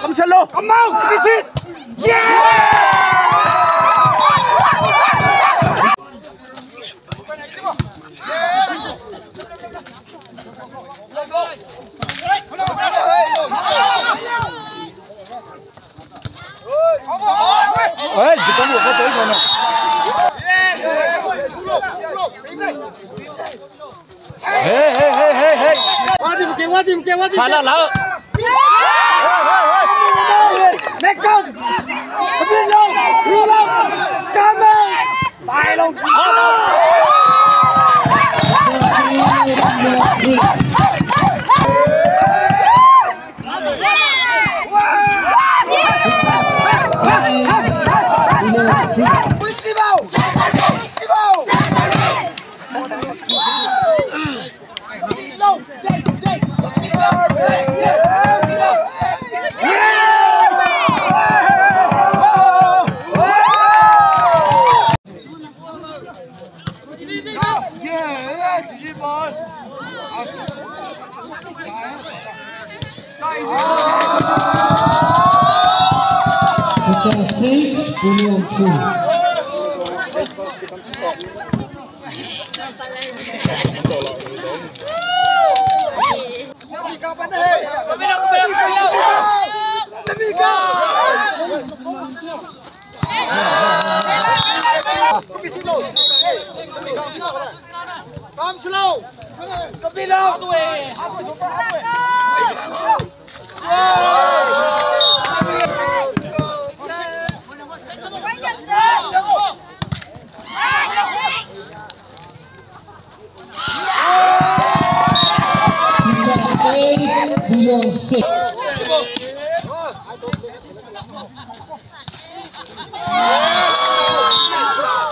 Cầm sân luôn. Cầm mau. Ê, chỉ có một cái tới thôi nè. Hey. Qua tìm kia. Sao là lỡ. Mẹ con. Không biết đâu. Lưu lắm. Cảm ơn. Bài luôn. Come slow. Come below.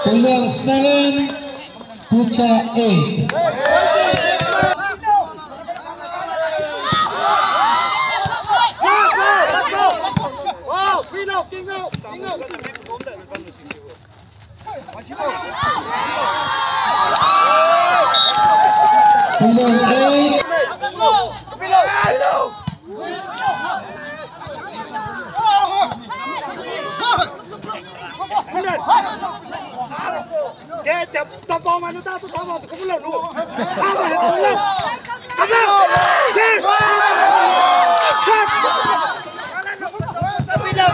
Peluang 7, Putra 8. Peluang 8. Tập bóng mà nó ta tôi thắng vào tôi không lần luôn. Thắng vào không lần. Cầm lên. Chết. Đi đâu.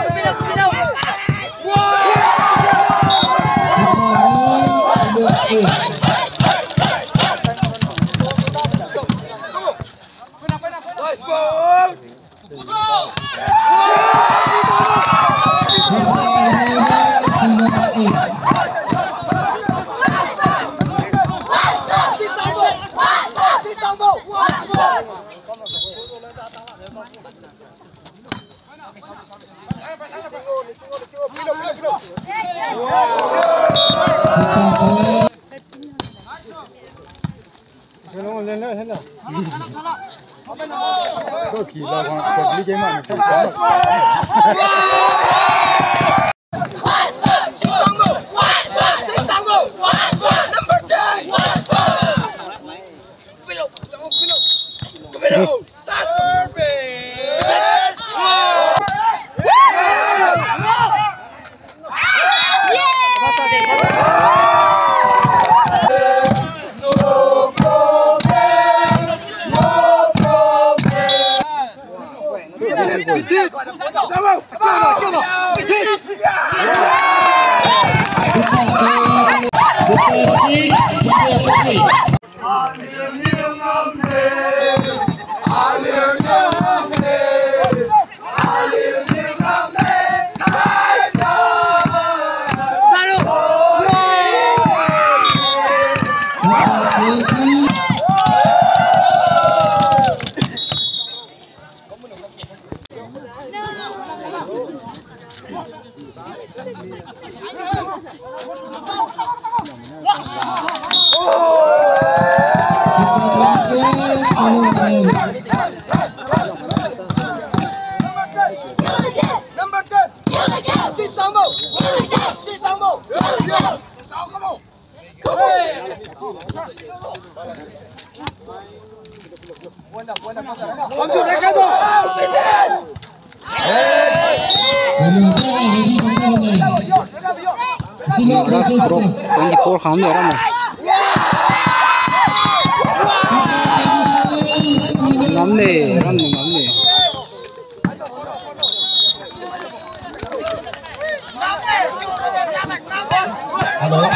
Có kỳ là còn đi chơi mà không có được. Ras Pro 24 kham de ram namne Hello.